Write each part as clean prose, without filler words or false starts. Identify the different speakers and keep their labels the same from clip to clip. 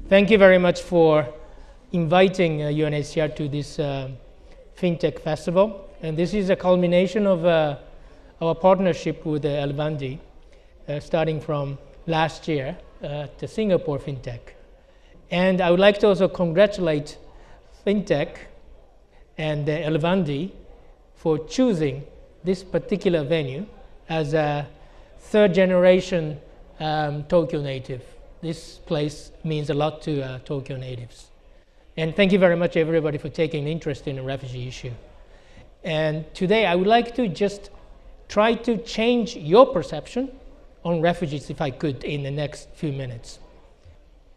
Speaker 1: Thank you very much for inviting UNHCR to this FinTech Festival. And this is a culmination of our partnership with Elevandi, starting from last year at the Singapore FinTech. And I would like to also congratulate FinTech and Elevandi for choosing this particular venue as a third generation Tokyo native. This place means a lot to Tokyo natives. And thank you very much, everybody, for taking an interest in the refugee issue. And today, I would like to just try to change your perception on refugees, if I could, in the next few minutes.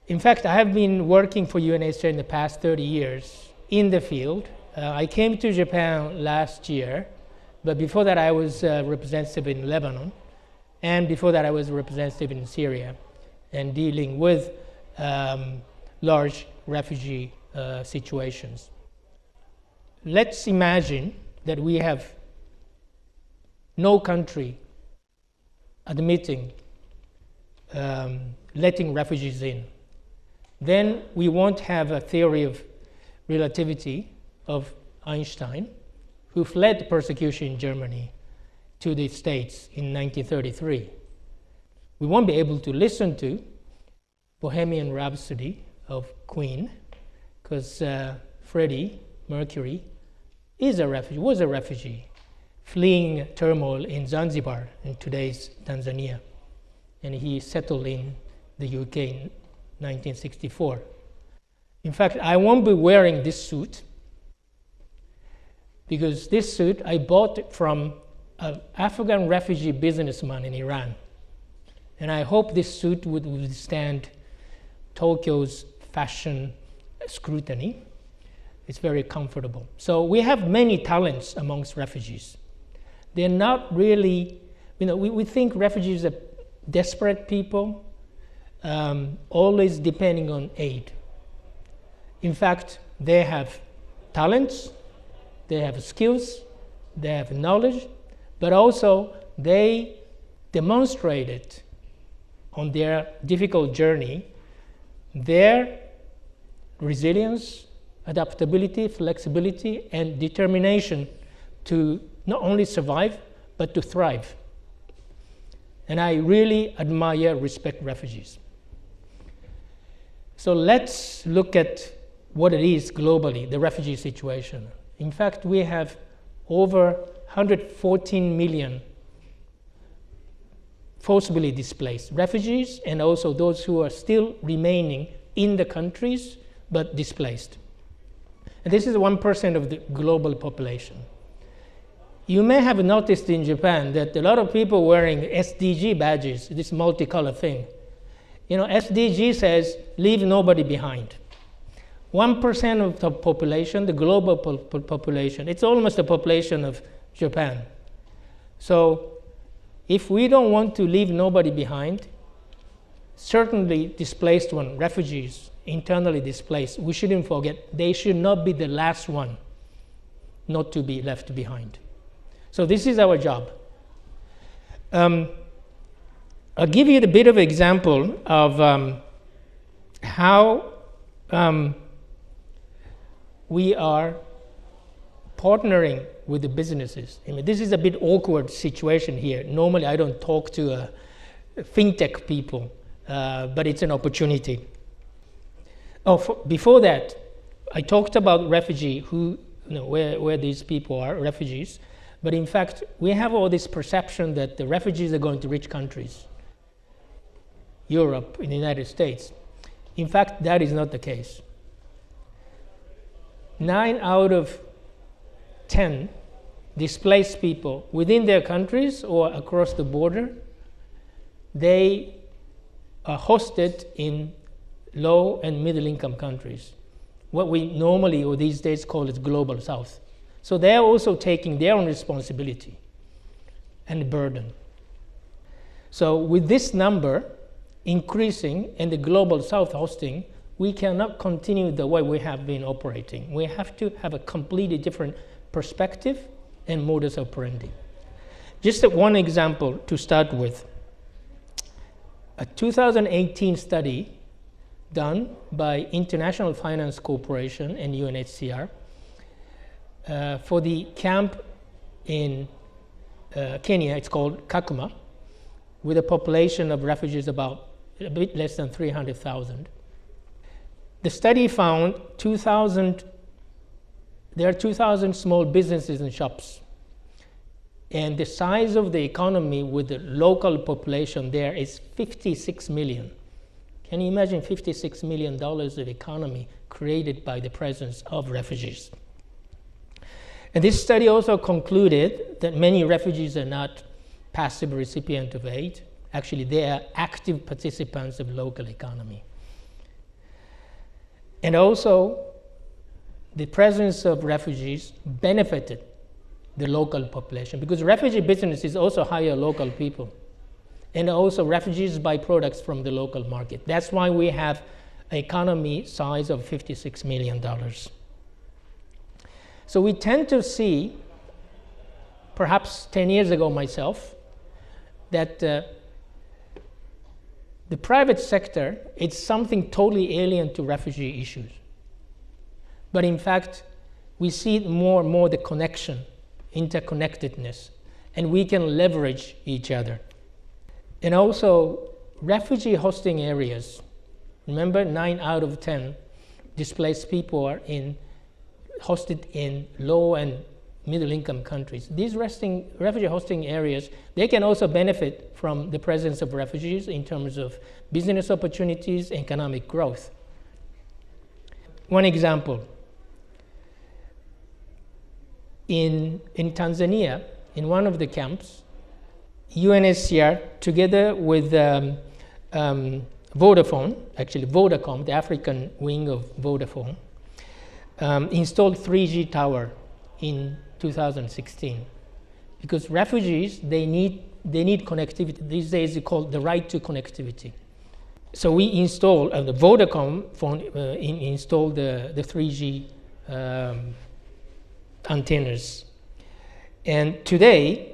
Speaker 1: In fact, I have been working for UNHCR in the past 30 years in the field. I came to Japan last year, but before that, I was representative in Lebanon. And before that, I was representative in Syria and dealing with large refugee situations. Let's imagine that we have no country admitting, letting refugees in. Then we won't have a theory of relativity of Einstein, who fled persecution in Germany to the States in 1933. We won't be able to listen to Bohemian Rhapsody of Queen, because Freddie Mercury was a refugee, fleeing turmoil in Zanzibar, in today's Tanzania. And he settled in the UK in 1964. In fact, I won't be wearing this suit, because this suit I bought from an Afghan refugee businessman in Iran. And I hope this suit would withstand Tokyo's fashion scrutiny. It's very comfortable. So we have many talents amongst refugees. They're not really, we think refugees are desperate people, always depending on aid. In fact, they have talents, they have skills, they have knowledge, but also they demonstrated on their difficult journey their resilience, adaptability, flexibility, and determination to not only survive, but to thrive. And I really admire, respect refugees. So let's look at what it is globally, the refugee situation. In fact, we have over 114 million forcibly displaced refugees, and also those who are still remaining in the countries but displaced. And this is 1% of the global population. You may have noticed in Japan that a lot of people wearing SDG badges, this multicolored thing. SDG says, leave nobody behind. 1% of the population, the global population, it's almost the population of Japan. So if we don't want to leave nobody behind, certainly displaced one, refugees, internally displaced, we shouldn't forget they should not be the last one not to be left behind. So this is our job. I'll give you a bit of example of how we are partnering with the businesses. This is a bit awkward situation here. Normally, I don't talk to FinTech people, but it's an opportunity. Before that, I talked about refugee, where these people are, refugees. But in fact, we have all this perception that the refugees are going to rich countries, Europe, in the United States. In fact, that is not the case. 9 out of 10 displaced people within their countries or across the border, they are hosted in low and middle income countries, what we normally or these days call it global south. So they're also taking their own responsibility and burden. So with this number increasing in the global south hosting, we cannot continue the way we have been operating. We have to have a completely different perspective and modus operandi. Just one example to start with. A 2018 study done by International Finance Corporation and UNHCR for the camp in Kenya. It's called Kakuma, with a population of refugees about a bit less than 300,000. The study found there are 2,000 small businesses and shops, and the size of the economy with the local population there is 56 million. Can you imagine $56 million of economy created by the presence of refugees? And this study also concluded that many refugees are not passive recipients of aid. Actually, they are active participants of local economy. And also, the presence of refugees benefited the local population, because refugee businesses also hire local people. And also refugees buy products from the local market. That's why we have an economy size of $56 million. So we tend to see, perhaps 10 years ago myself, that the private sector is something totally alien to refugee issues. But in fact, we see more and more the connection, interconnectedness, and we can leverage each other. And also, refugee hosting areas. Remember, 9 out of 10 displaced people are hosted in low and middle income countries. These refugee hosting areas, they can also benefit from the presence of refugees in terms of business opportunities, economic growth. One example, in Tanzania, in one of the camps, UNHCR, together with Vodafone, actually Vodacom, the African wing of Vodafone, installed 3G tower in 2016, because refugees, they need connectivity. These days it's called the right to connectivity. So we installed, the Vodacom phone installed the 3G antennas. And today,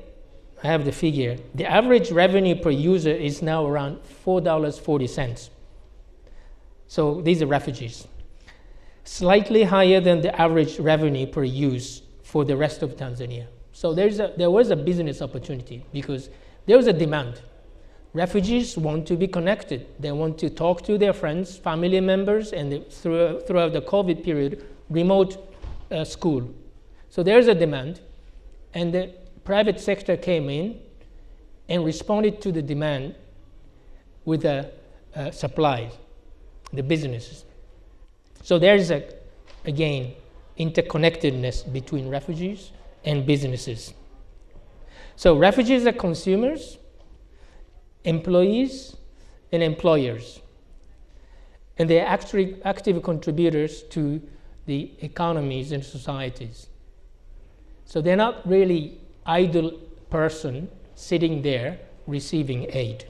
Speaker 1: I have the figure, the average revenue per user is now around $4.40. So these are refugees. Slightly higher than the average revenue per use for the rest of Tanzania. So there was a business opportunity, because there was a demand. Refugees want to be connected. They want to talk to their friends, family members, and throughout the COVID period, remote school. So there's a demand, and the private sector came in and responded to the demand with supplies, the businesses. So there's, again, interconnectedness between refugees and businesses. So refugees are consumers, employees, and employers. And they're actually active contributors to the economies and societies. So they're not really idle person sitting there receiving aid.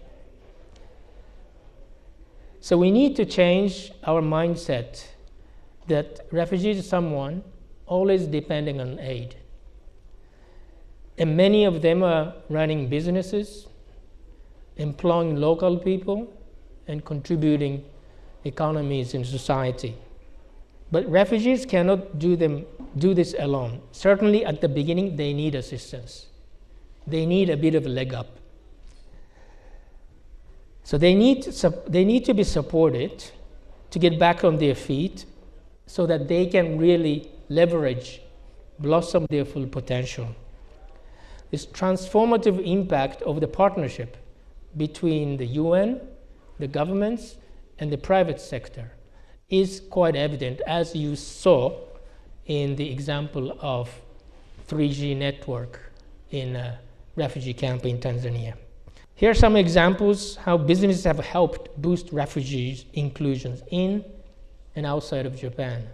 Speaker 1: So we need to change our mindset that refugees are someone always depending on aid. And many of them are running businesses, employing local people, and contributing economies in society. But refugees cannot do this alone. Certainly at the beginning, they need assistance. They need a bit of a leg up. So they need to be supported to get back on their feet so that they can really leverage, blossom their full potential. This transformative impact of the partnership between the UN, the governments, and the private sector is quite evident, as you saw in the example of 3G network in a refugee camp in Tanzania. Here are some examples how businesses have helped boost refugees' inclusions in and outside of Japan.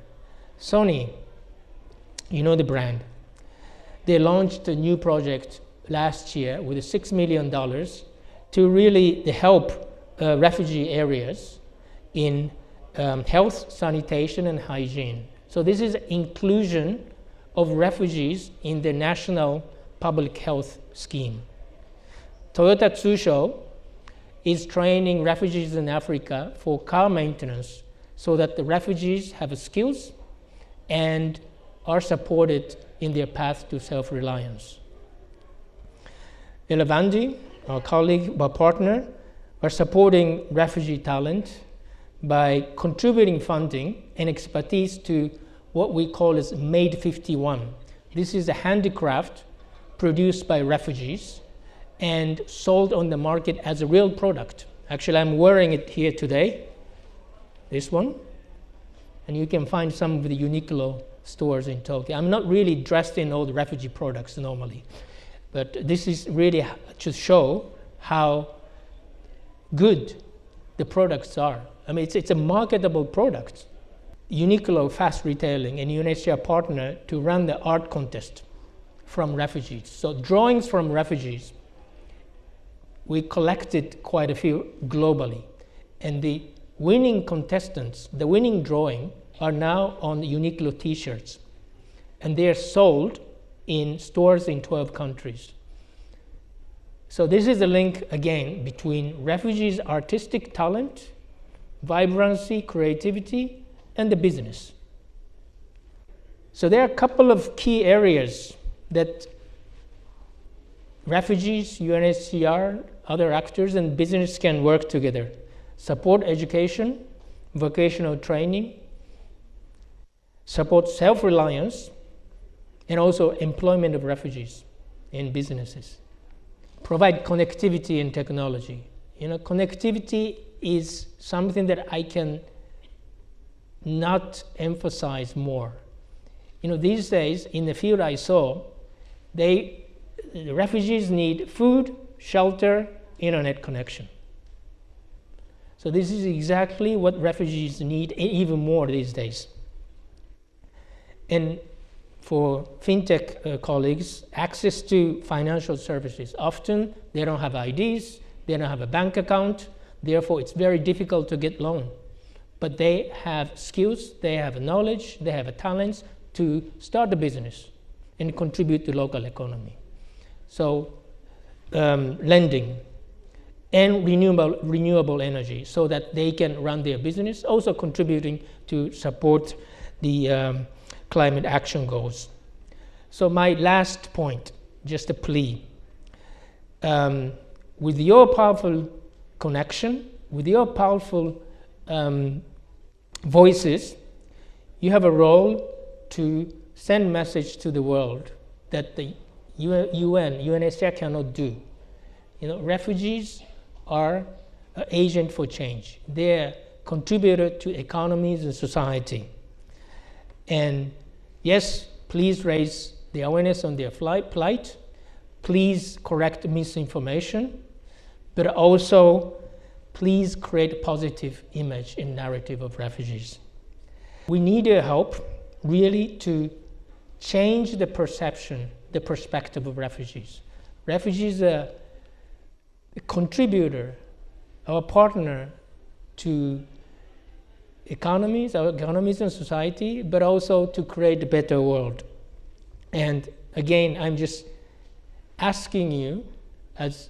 Speaker 1: Sony, you know the brand. They launched a new project last year with $6 million to really help refugee areas in health, sanitation, and hygiene. So this is inclusion of refugees in the national public health scheme. Toyota Tsusho is training refugees in Africa for car maintenance so that the refugees have skills and are supported in their path to self-reliance. Elevandi, our colleague, our partner, are supporting refugee talent by contributing funding and expertise to what we call as Made 51. This is a handicraft produced by refugees and sold on the market as a real product. Actually, I'm wearing it here today, this one, and you can find some of the Uniqlo stores in Tokyo. I'm not really dressed in all the refugee products normally, but this is really to show how good the products are. I mean, it's a marketable product. Uniqlo Fast Retailing and UNHCR partner to run the art contest from refugees. So drawings from refugees, we collected quite a few globally. And the winning contestants, the winning drawing, are now on Uniqlo t-shirts. And they are sold in stores in 12 countries. So this is a link, again, between refugees' artistic talent, vibrancy, creativity, and the business. So there are a couple of key areas that refugees, UNHCR, other actors, and business can work together. Support education, vocational training, support self-reliance, and also employment of refugees in businesses. Provide connectivity and technology. Connectivity is something that I can not emphasize more. These days, in the field I saw, the refugees need food, shelter, internet connection. So this is exactly what refugees need, even more these days. And for fintech colleagues, access to financial services. Often they don't have IDs, they don't have a bank account, therefore it's very difficult to get loan. But they have skills, they have knowledge, they have talents to start a business and contribute to local economy. So lending and renewable energy so that they can run their business, also contributing to support the climate action goals. So my last point, just a plea. With your powerful connection, with your powerful voices, you have a role to send message to the world that the UNHCR cannot do. Refugees are an agent for change. They're contributor to economies and society. And yes, please raise the awareness on their plight. Please correct misinformation, but also please create a positive image and narrative of refugees. We need your help really to change the perception, the perspective of refugees. Refugees are a contributor, our partner to economies and society, but also to create a better world. And again, I'm just asking you, as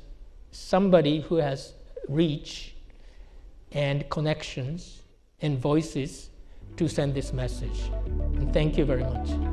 Speaker 1: somebody who has reach and connections and voices, to send this message. And thank you very much.